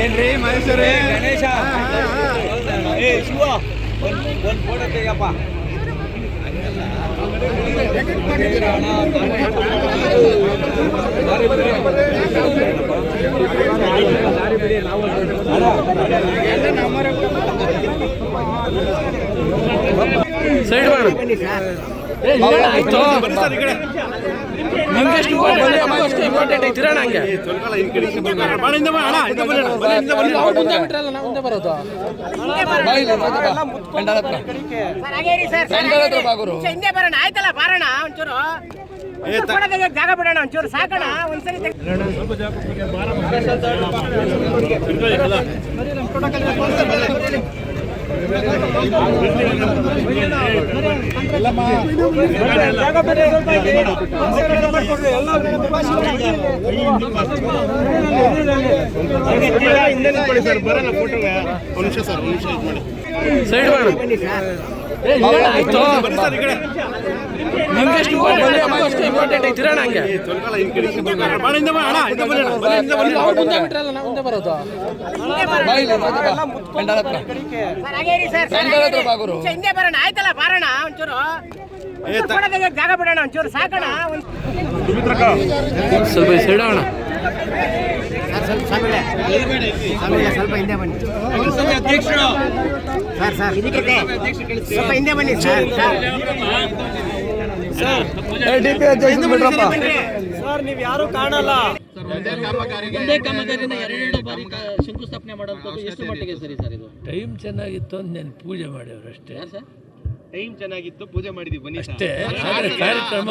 ಏನ್ರಿ ಮಹೇಶ್ವರೇ ಗಣೇಶ ಶಿವ ಒಂದು photo ತೆಗಪ್ಪ. Side ನಿಮ್ಗೆಷ್ಟು ಅಷ್ಟು ಇಂಪಾರ್ಟೆಂಟ್ ಐತಿರ ನಂಗೆ ಮುಂದೆ ಬರೋದು ಹಿಂದೆ ಬರೋಣ ಆಯ್ತಲ್ಲ ಬಾರೋಣ ಒಂಚೂರು ಜಾಗ ಬಿಡೋಣ ಒಂಚೂರು ಸಾಕೋಣ ಒಂದ್ಸರಿ ಸೈಡ್ ನಿಮ್ಗೆಷ್ಟು ಅಷ್ಟು ಇಂಪಾರ್ಟೆಂಟ್ ಐತಿರ ನಂಗೆ ಮುಂದೆ ಬರೋದು ಹಿಂದೆ ಬರೋಣ ಆಯ್ತಲ್ಲ ಬಾರೋಣ ಒಂಚೂರು ಜಾಗ ಬಿಡೋಣ ಒಂಚೂರು ಸಾಕೋಣ ಸ್ವಲ್ಪ ಸೈಡ್ ಆಗೋಣ. ಸ್ವಲ್ಪ ಹಿಂದೆ ಬನ್ನಿ ಸ್ವಲ್ಪ ಹಿಂದೆ ಬನ್ನಿ ಸರ್ ನೀವು ಯಾರು ಕಾಣಲ್ಲ. ಒಂದೇ ಕಾಮಗಾರಿನ ಎರಡು ಬಾರಿ ಶಂಕುಸ್ಥಾಪನೆ ಮಾಡೋದು ಎಷ್ಟು ಮಟ್ಟಿಗೆ ಸರಿ ಸರ್? ಇದು ಟೈಮ್ ಚೆನ್ನಾಗಿತ್ತು ಅಂತ ನಾನು ಪೂಜೆ ಮಾಡ್ಯವ್ರು ಅಷ್ಟೇ. ಟೈಮ್ ಚೆನ್ನಾಗಿತ್ತು, ಪೂಜೆ ಮಾಡಿದ್ವಿ ಬನ್ನಿ ಅಷ್ಟೇ. ಕಾರ್ಯಕ್ರಮ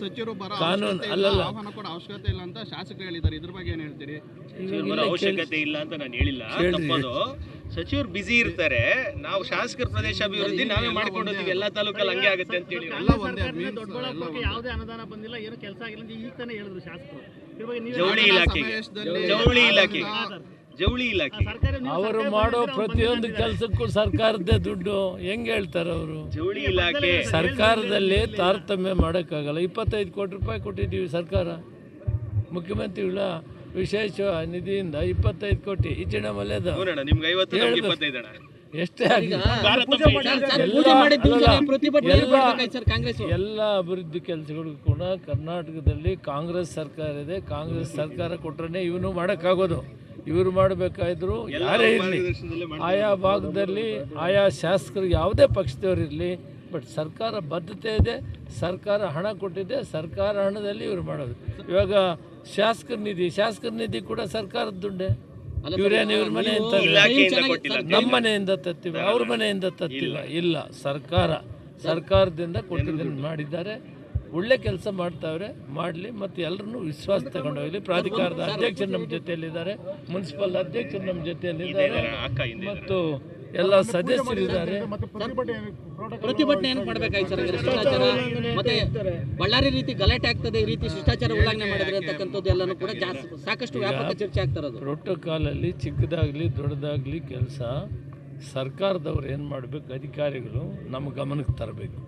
ಸಚಿವರು ಬರೋ ಕಾನೂನು ಅಲ್ಲಲ್ಲ, ಆಹ್ವಾನ ಕೂಡ ಅವಶ್ಯಕತೆ ಇಲ್ಲ ಅಂತ ಶಾಸಕರು ಹೇಳಿದ್ದಾರೆ. ಇದ್ರ ಬಗ್ಗೆ ಏನ್ ಹೇಳ್ತೀರಿ? ಅವಶ್ಯಕತೆ ಇಲ್ಲ ಅಂತ ನಾನು ಹೇಳಿಲ್ಲ, ತಪ್ಪದು. ಸಚಿವರು ಬಿಸಿ ಇರ್ತಾರೆ. ನಾವು ಶಾಸಕರ ಪ್ರದೇಶ ಅಭಿವೃದ್ಧಿ ನಾವೇ ಮಾಡ್ಕೊಂಡು ಹೋಗ್ತೀವಿ. ಎಲ್ಲಾ ತಾಲೂಕಲ್ಲಿ ಹಂಗೆ ಆಗುತ್ತೆ ಅಂತ ಹೇಳಿ ದೊಡ್ಡಬಳ್ಳಾಪುರಕ್ಕೆ ಯಾವುದೇ ಅನುದಾನ ಬಂದಿಲ್ಲ, ಏನು ಕೆಲಸ ಆಗಿಲ್ಲ ಅಂತ ಈಗ ತಾನೇ ಹೇಳಿದ್ರು ಶಾಸಕರು. ಜವಳಿ ಇಲಾಖೆ ಅವರು ಮಾಡೋ ಪ್ರತಿಯೊಂದು ಕೆಲಸಕ್ಕೂ ಸರ್ಕಾರದ್ದೇ ದುಡ್ಡು. ಹೆಂಗ್ ಹೇಳ್ತಾರೆ ಅವರು? ಜವಳಿ ಇಲಾಖೆ ಸರ್ಕಾರದಲ್ಲಿ ತಾರತಮ್ಯ ಮಾಡೋಕ್ಕಾಗಲ್ಲ. 25 ಕೋಟಿ ರೂಪಾಯಿ ಕೊಟ್ಟಿದ್ದೀವಿ ಸರ್ಕಾರ. ಮುಖ್ಯಮಂತ್ರಿಗಳ ವಿಶೇಷ ನಿಧಿಯಿಂದ 25 ಕೋಟಿ ಈಚಿನ ಮಲ್ಯದ ನಿಮ್ಗೆ 50 ಎಷ್ಟೇ ಎಲ್ಲ ಅಭಿವೃದ್ಧಿ ಕೆಲಸಗಳಿಗೂ ಕೂಡ ಕರ್ನಾಟಕದಲ್ಲಿ ಕಾಂಗ್ರೆಸ್ ಸರ್ಕಾರ ಇದೆ. ಕಾಂಗ್ರೆಸ್ ಸರ್ಕಾರ ಕೊಟ್ಟರೆ ಇವನು ಮಾಡೋಕ್ಕಾಗೋದು. ಇವರು ಮಾಡಬೇಕಾದ್ರು ಯಾರೇ ಇರಲಿ, ಆಯಾ ಭಾಗದಲ್ಲಿ ಆಯಾ ಶಾಸಕರು ಯಾವುದೇ ಪಕ್ಷದವರಿರಲಿ, ಬಟ್ ಸರ್ಕಾರ ಬದ್ಧತೆ ಇದೆ, ಸರ್ಕಾರ ಹಣ ಕೊಟ್ಟಿದೆ, ಸರ್ಕಾರ ಹಣದಲ್ಲಿ ಇವರು ಮಾಡೋದು. ಇವಾಗ ಶಾಸಕರ ನಿಧಿ ಕೂಡ ಸರ್ಕಾರದ ದುಡ್ಡೇ. ಇವರೇನು ಇವ್ರ ಮನೆಯಿಂದ ನಮ್ಮ ಮನೆಯಿಂದ ತತ್ತೀವಿ, ಅವ್ರ ಮನೆಯಿಂದ ತತ್ತೀವ? ಇಲ್ಲ, ಸರ್ಕಾರದಿಂದ ಕೊಟ್ಟಿದ್ದನ್ನು ಮಾಡಿದ್ದಾರೆ. ಒಳ್ಳೆ ಕೆಲಸ ಮಾಡ್ತಾವ್ರೆ, ಮಾಡಲಿ. ಮತ್ತು ಎಲ್ಲರನ್ನೂ ವಿಶ್ವಾಸ ತಗೊಂಡೋಗಲಿ. ಪ್ರಾಧಿಕಾರದ ಅಧ್ಯಕ್ಷರು ನಮ್ಮ ಜೊತೆಯಲ್ಲಿದ್ದಾರೆ, ಮುನ್ಸಿಪಲ್ ಅಧ್ಯಕ್ಷರು ನಮ್ಮ ಜೊತೆಯಲ್ಲಿದ್ದಾರೆ, ಮತ್ತು ಎಲ್ಲ ಸದಸ್ಯರಿದ್ದಾರೆ. ಪ್ರತಿಭಟನೆ ಏನು ಮಾಡಬೇಕಾಯ್ತು ಸರ್? ಶಿಷ್ಟಾಚಾರ ಮತ್ತೆ ಬಳ್ಳಾರಿ ರೀತಿ ಗಲಾಟೆ ಆಗ್ತದೆ, ಈ ರೀತಿ ಶಿಷ್ಟಾಚಾರ ಉಲ್ಲಂಘನೆ ಮಾಡಿದ್ರೆ ಅಂತಕ್ಕಂಥದ್ದು ಎಲ್ಲನೂ ಕೂಡ ಸಾಕಷ್ಟು ವ್ಯಾಪಕ ಚರ್ಚೆ ಆಗ್ತಾ ಇರೋದು. ಪ್ರೋಟೋಕಾಲಲ್ಲಿ ಚಿಕ್ಕದಾಗಲಿ ದೊಡ್ಡದಾಗಲಿ ಕೆಲಸ ಸರ್ಕಾರದವ್ರು ಏನು ಮಾಡಬೇಕು, ಅಧಿಕಾರಿಗಳು ನಮ್ಮ ಗಮನಕ್ಕೆ ತರಬೇಕು.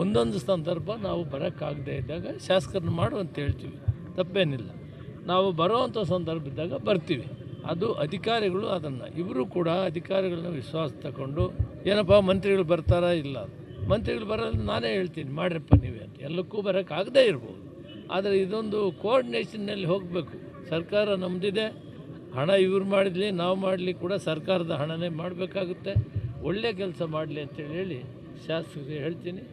ಒಂದೊಂದು ಸಂದರ್ಭ ನಾವು ಬರೋಕ್ಕಾಗದೇ ಇದ್ದಾಗ ಶಾಸಕರನ್ನ ಮಾಡು ಅಂತ ಹೇಳ್ತೀವಿ, ತಪ್ಪೇನಿಲ್ಲ. ನಾವು ಬರೋವಂಥ ಸಂದರ್ಭ ಇದ್ದಾಗ ಬರ್ತೀವಿ. ಅದು ಅಧಿಕಾರಿಗಳು ಅದನ್ನು, ಇವರು ಕೂಡ ಅಧಿಕಾರಿಗಳನ್ನ ವಿಶ್ವಾಸ ತಗೊಂಡು ಏನಪ್ಪ ಮಂತ್ರಿಗಳು ಬರ್ತಾರಾ? ಇಲ್ಲ, ಮಂತ್ರಿಗಳು ಬರೋದು ನಾನೇ ಹೇಳ್ತೀನಿ ಮಾಡ್ರಪ್ಪ ನೀವೇ ಅಂತ. ಎಲ್ಲಕ್ಕೂ ಬರೋಕ್ಕಾಗದೇ ಇರ್ಬೋದು, ಆದರೆ ಇದೊಂದು ಕೋಆರ್ಡಿನೇಷನ್ನಲ್ಲಿ ಹೋಗಬೇಕು. ಸರ್ಕಾರ ನಮ್ಮದಿದೆ, ಹಣ ಇವ್ರು ಮಾಡಿದ್ಲಿ ನಾವು ಮಾಡಲಿ ಕೂಡ ಸರ್ಕಾರದ ಹಣನೇ ಮಾಡಬೇಕಾಗುತ್ತೆ. ಒಳ್ಳೆಯ ಕೆಲಸ ಮಾಡಲಿ ಅಂತೇಳಿ ಶಾಸಕರಿಗೆ ಹೇಳ್ತೀನಿ.